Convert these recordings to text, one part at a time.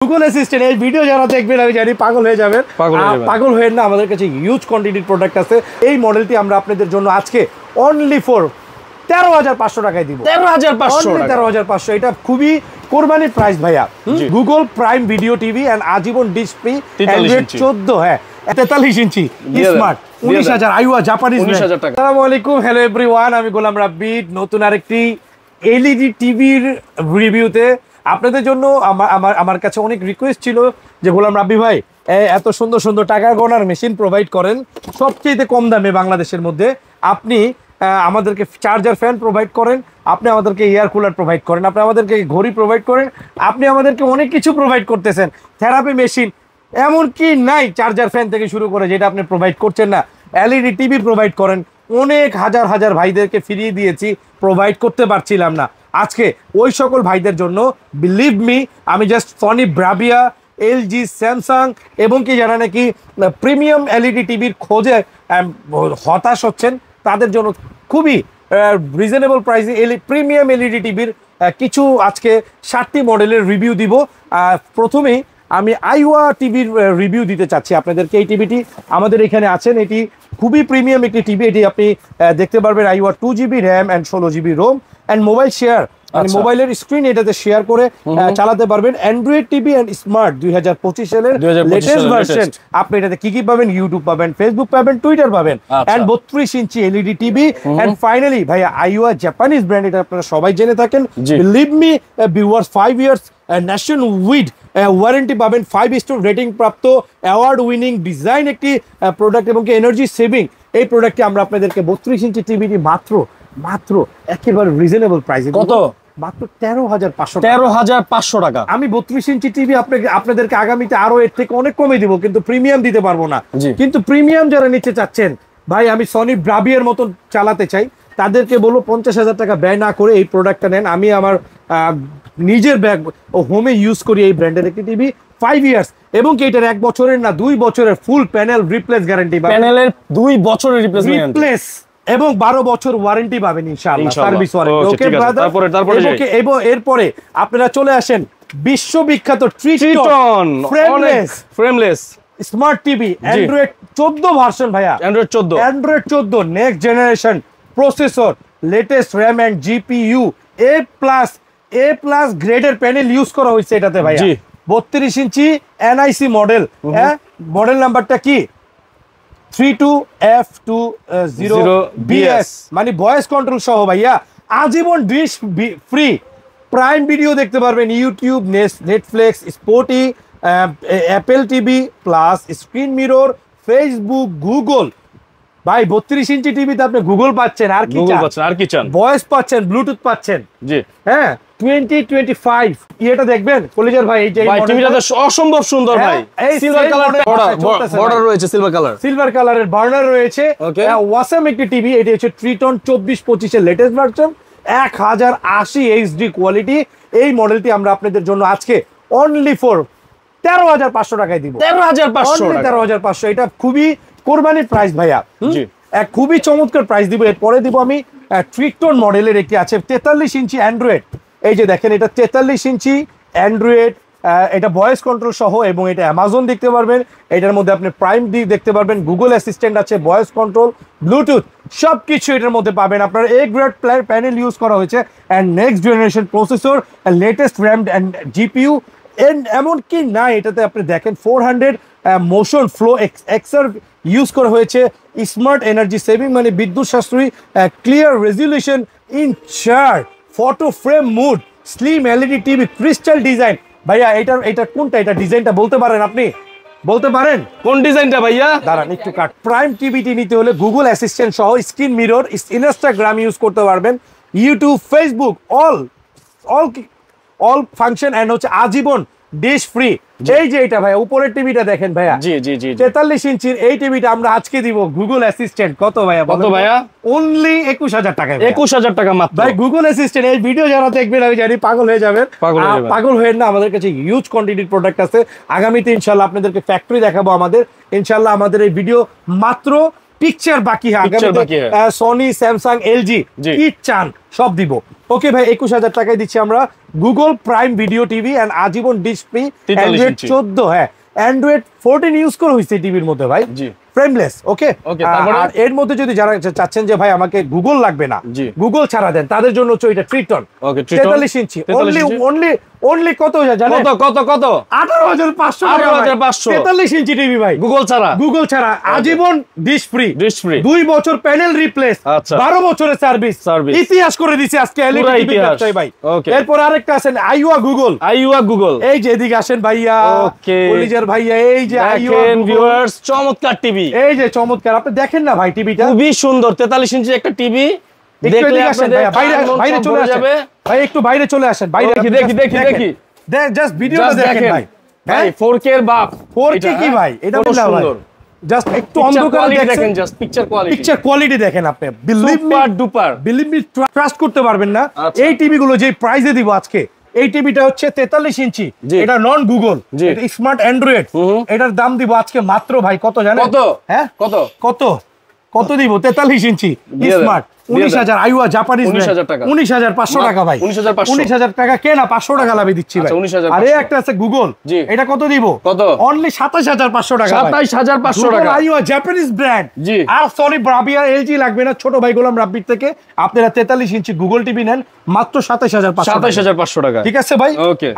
Google assistant এই video যারা দেখবেন আমি জানি পাগল হয়ে যাবেন। পাগল হয়ে না, আমাদের কাছে হিউজ কোয়ান্টিটির প্রোডাক্ট আছে। এই মডেলটি আমরা আপনাদের জন্য আজকে অনলি ফর 13,500 টাকায় দিব। 13,500 এটা খুবই কোরবানির প্রাইস ভাইয়া। Google prime video TV and আজীবন ডিশ ফ্রি 14 হ্যাঁ 43 ইঞ্চি স্মার্ট 19,000 আইওয়া জাপানিজ 19,000 টাকা। আসসালামু আলাইকুম, হ্যালো এভরিওয়ান, আমি গোলাম রাব্বি নতুন আরেকটি এলইডি টিভির রিভিউতে আপনাদের জন্য। আমার কাছে অনেক রিকোয়েস্ট ছিল যে গোলাম রাব্বি ভাই এত সুন্দর সুন্দর টাকা গণার মেশিন প্রোভাইড করেন সবচেয়ে কম দামে বাংলাদেশের মধ্যে। আপনি আমাদেরকে চার্জার ফ্যান প্রোভাইড করেন, আপনি আমাদেরকে এয়ার কুলার প্রোভাইড করেন, আপনি আমাদেরকে ঘড়ি প্রোভাইড করেন, আপনি আমাদেরকে অনেক কিছু প্রোভাইড করতেছেন, থেরাপি মেশিন এমনকি নাই চার্জার ফ্যান থেকে শুরু করে যেটা আপনি প্রোভাইড করছেন না। এলইডি টিভি প্রোভাইড করেন, অনেক হাজার হাজার ভাইদেরকে ফিরিয়ে দিয়েছি, প্রোভাইড করতে পারছিলাম না। আজকে ওই সকল ভাইদের জন্য বিলিভ মি আমি just Sony Bravia LG Samsung এবং কি যারা নাকি প্রিমিয়াম এলইডি টিভির খোঁজে হতাশ হচ্ছেন তাদের জন্য খুবই রিজনেবল প্রাইসে প্রিমিয়াম এলইডি টিভির কিছু আজকে 7টি মডেলের রিভিউ দিব। প্রথমেই আমি আইওয়া টিভির রিভিউ দিতে চাচ্ছি আপনাদেরকে। এই টিভিটি আমাদের এখানে আছেন, এটি খুবই প্রিমিয়াম একটি টিভি। এটি আপনি দেখতে পারবেন Aiwa 2GB RAM and 16GB ROM and mobile share, মানে মোবাইলের স্ক্রিন এটাতে শেয়ার করে চালাতে পারবেন। অ্যান্ড্রয়েড টিভি অ্যান্ড স্মার্ট 2025 সালের লেটেস্ট ভার্সন। আপনি এটাতে কি পাবেন? ইউটিউব পাবেন, ফেসবুক পাবেন, টুইটার পাবেন and 32 inch LED TV. And finally ভাইয়া আইওয়া জাপানিজ ব্র্যান্ড, এটা আপনারা সবাই জেনে থাকেন। Believe me viewers 5 years nation weed warranty পাবেন, 5 স্টার রেটিং প্রাপ্ত অ্যাওয়ার্ড উইনিং ডিজাইন একটি প্রোডাক্ট এবং কি এনার্জি সেভিং এই প্রোডাক্টটি আমরা আপনাদেরকে 32 ইঞ্চি টিভিটি মাত্র একেবারে রিজনেবল প্রাইসে কত? মাত্র 13,500 টাকা। আমি 32 ইঞ্চি টিভি আপনাদেরকে আগামীতে আরো এর থেকে অনেক কমে দিব, কিন্তু প্রিমিয়াম দিতে পারবো না। কিন্তু প্রিমিয়াম যারা নিতে চাচ্ছেন ভাই, আমি সনি ব্রাভিয়ার মতন চালাতে চাই, তাদেরকে বলবো 50,000 টাকা ব্যয় না করে এই প্রোডাক্টটা নেন। আমি আমার নিজের ব্যাগ ও হোমে ইউজ করি এই ব্র্যান্ডের একটি টিভি 5 ইয়ার্স এবং কি এটার 1 বছরের না 2 বছরের ফুল প্যানেল রিপ্লেস গ্যারান্টি পাবেন। প্যানেলের 2 বছরের রিপ্লেস এবং 12 বছর ওয়ারেন্টি পাবেন ইনশাআল্লাহ, সার্ভিস ওয়ারেন্টি। ওকে ব্রাদার, এবং এরপরে আপনারা চলে আসেন বিশ্ববিখ্যাত Triton frameless smart TV Android 14 version ভাইয়া। Android 14 next generation processor, latest RAM and GPU, A plus গ্রেডের প্যানেল ইউজ করা হয়েছে এটাতে ভাইয়া। 32 ইঞ্চি এনআইসি মডেল, হ্যাঁ মডেল নাম্বারটা কি 32F20BS, মানে ভয়েস কন্ট্রোল সহ ভাইয়া। আজীবন ডিশ ফ্রি, প্রাইম ভিডিও দেখতে পারবেন, YouTube, Netflix, sporty, Apple TV plus screen mirror, Facebook, Google. ভাই 32 ইঞ্চি টিভিতে আপনি গুগল পাচ্ছেন, আর কি চান? ভয়েস পাচ্ছেন, ব্লুটুথ পাচ্ছেন। জি হ্যাঁ 2025 এটা দেখবেন কলিজার ভাই, এই যে টিভিটা অসম্ভব সুন্দর ভাই। এই সিলভার কালার বর্ডার রয়েছে, সিলভার কালারের বর্ডার রয়েছে। ওয়াসাম একটি টিভি, এটি হচ্ছে ট্রিটন 24-25 এর লেটেস্ট ভার্সন, 1080 এইচডি কোয়ালিটি। এই মডেলটি আমরা আপনাদের জন্য আজকে অনলি ফর 13,500 টাকায় দিব। 13,500 এটা খুবই কোরবানির প্রাইস ভাইয়া। খুবই চমৎকার প্রাইস দিব। এরপরে দিব আমি ট্রিটন মডেলের একটি আছে 43 ইঞ্চি অ্যান্ড্রয়েড। এই যে দেখেন, এটা 43 ইঞ্চি অ্যান্ড্রয়েড, এটা ভয়েস কন্ট্রোল সহ এবং এটা অ্যামাজন দেখতে পারবেন। এটার মধ্যে আপনি প্রাইম দেখতে পারবেন, গুগল অ্যাসিস্ট্যান্ট আছে, ভয়েস কন্ট্রোল, ব্লুটুথ সবকিছু এটার মধ্যে পাবেন। আপনার এ গ্রেড প্যানেল ইউজ করা হয়েছে and next generation processor, latest RAM and GPU. এমনকি না এটাতে আপনি দেখেন 400 মোশন ফ্লো এক্সার ইউজ করা হয়েছে, স্মার্ট এনার্জি সেভিং মানে বিদ্যুৎ সাশ্রয়ী, clear resolution in chart, photo frame mood, slim LED TV, crystal design. ভাইয়া এটা কোনটা? এটা ডিজাইনটা বলতে পারেন? আপনি বলতে পারেন কোন ডিজাইনটা ভাইয়া? দাঁড়ান একটু কাট। প্রাইম টিভিটি নিতে হলে গুগল অ্যাসিস্ট্যান্ট সহ স্ক্রিন মিরর, ইনস্টাগ্রাম ইউজ করতে পারবেন, YouTube, Facebook, all function and হচ্ছে আজীবন ডিশ ফ্রি। এই যে এটা ভাইয়া উপরের টিভিটা দেখেন ভাইয়া, 43 ইঞ্চির এই টিভিটা আমরা আজকে দিব গুগল অ্যাসিস্ট্যান্ট কত ভাইয়া? কত ভাইয়া? অনলি 21,000 টাকা। 21,000 টাকা মাত্র ভাই। গুগল অ্যাসিস্ট্যান্ট এই ভিডিও যারা দেখবেন আমি জানি পাগল হয়ে যাবেন। পাগল হয়ে না, আমাদের কাছে হিউজ কোয়ান্টিটির প্রোডাক্ট আছে। আগামীতে ইনশাআল্লাহ আপনাদেরকে ফ্যাক্টরি দেখাবো আমাদের। ইনশাআল্লাহ আমাদের এই ভিডিও মাত্র পিকচার বাকি সনি স্যামসাং এলজি কি চান সব দিব। ওকে ভাই 21,000 টাকায় দিচ্ছি আমরা Google prime video TV and আজীবন ডিশ ফ্রি অ্যান্ড্রয়েড 14 হ্যাঁ অ্যান্ড্রয়েড 14 ইউজ করা হয়েছে টিভির মধ্যে ভাই ফ্রেমলেস। ওকে আর এর মধ্যে যদি যারা চাচ্ছেন যে ভাই আমাকে গুগল লাগবে না গুগল ছাড়া দেন তাদের জন্য হচ্ছে এটা ট্রিটন 43 ইঞ্চি অনলি কত জানেন কত 18,500 43 ইঞ্চি টিভি ভাই গুগল ছাড়া আজীবন ডিশ ফ্রি 2 বছর প্যানেল রিপ্লেস 12 বছরের সার্ভিস ইতিহাস করে দিয়েছে আজকে এলইডি টিভি ব্যবসায়ী ভাই। এরপর আরেকটা আছেন আইওয়া গুগল এই যে এদিকে আসেন ভাইয়া কলিজার ভাইয়া এই যে আইওয়া ভিউয়ার্স চমৎকার টিভি এই যে চমৎকার আপনি দেখেন না ভাই টিভিটা খুবই সুন্দর 43 ইঞ্চি একটা টিভি দেখলে আপনাদের বাইরে চলে যাবে ভাই একটু বাইরে চলে আসেন বাইরে দেখি জাস্ট ভিডিওটা দেখেন ভাই 4K এর বাপ 4K কি ভাই এটা বললা ভাই জাস্ট একটু অন্ধকারে দেখেন জাস্ট পিকচার কোয়ালিটি দেখেন আপনি বিলিভ মি ট্রাস্ট করতে পারবেন না এই টিভি গুলো যে প্রাইসে দিব আজকে এই টিভিটা হচ্ছে 43 ইঞ্চি এটা নন গুগল এটা স্মার্ট অ্যান্ড্রয়েড এটার দাম দিব আজকে মাত্র ভাই কত জানেন কত হ্যাঁ কত দিব 43 ইঞ্চি স্মার্ট 19,000 আইওয়া জাপানিজ 19,500 টাকা ভাই 19,000 টাকা কেনা 500 টাকা লাভে দিচ্ছি ভাই। আরে একটা আছে গুগল এটা কত দিব অনলি 27,500 টাকা 27,500 টাকা আইওয়া জাপানিজ ব্র্যান্ড আর সনি ব্রাভিয়া এলজি লাগবে না ছোট ভাই গোলাম রাব্বির থেকে আপনারা 43 ইঞ্চি গুগল টিভি নেন মাত্র 27,500 টাকা ঠিক আছে ভাই।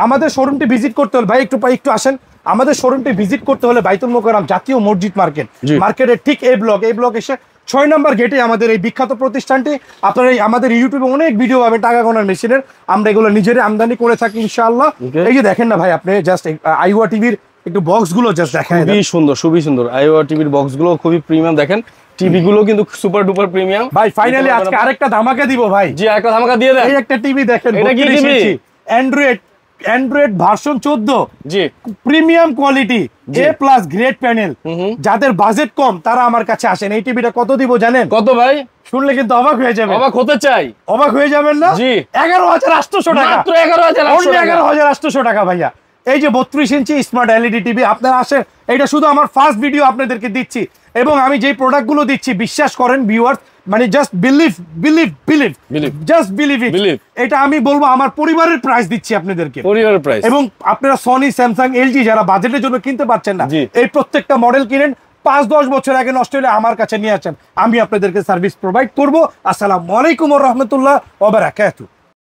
আমাদের শোরুমটি ভিজিট করতে হলে ভাই একটু আসেন আমাদের শোরুমটি ভিজিট করতে হলে বাইতুল মোকাররম জাতীয় মসজিদ মার্কেটের ঠিক এই ব্লক এসে 6 নম্বর গেটে আমাদের এই বিখ্যাত প্রতিষ্ঠানটি আপনারা আমাদের ইউটিউবে অনেক ভিডিও পাবেন টাকা গোনার মেশিনের আমরা এগুলো নিজেরাই আমদানি করে থাকি ইনশাআল্লাহ। এই যে দেখেন না ভাই আপনি জাস্ট আইওয়া টিভির একটু বক্স গুলো জাস্ট দেখেন খুবই সুন্দর আইওয়া টিভির বক্স গুলো খুবই প্রিমিয়াম দেখেন টিভি গুলো কিন্তু সুপার ডুপার প্রিমিয়াম ভাই। ফাইনালি আজকে আরেকটা ধামাকা দিব ভাই জি আরেকটা ধামাকা দিয়ে দেন এই একটা টিভি দেখেন এটা কি TV Android version 14 G premium quality A+ grade panel যাদের বাজেট কম তারা আমার কাছে আসেন এই টিভিটা কত দিব জানেন কত ভাই শুনলে কিন্তু অবাক হয়ে যাবেন অবাক হয়ে যাবেন না জি 11,800 টাকা মাত্র 11,800 টাকা ভাইয়া। এই যে 32 ইঞ্চি স্মার্ট এলইডি টিভি আপনারা আসেন এটা শুধু আমার ফার্স্ট ভিডিও আপনাদেরকে দিচ্ছি এবং আমি যেই প্রোডাক্টগুলো দিচ্ছি বিশ্বাস করেন ভিউয়ার্স মানে জাস্ট বিলিভ ইট এটা আমি বলবো আমার পরিবারের প্রাইস দিচ্ছি আপনাদেরকে এবং আপনারা সনি স্যামসাং এলজি যারা বাজেটের জন্য কিনতে পারছেন না এই প্রত্যেকটা মডেল কিনেন 5-10 বছর আগে নষ্ট হলে আমার কাছে নিয়ে আসেন আমি আপনাদেরকে সার্ভিস প্রোভাইড করবো। আসসালামু আলাইকুম ওয়া রাহমাতুল্লাহ ওয়া বারাকাতুহু।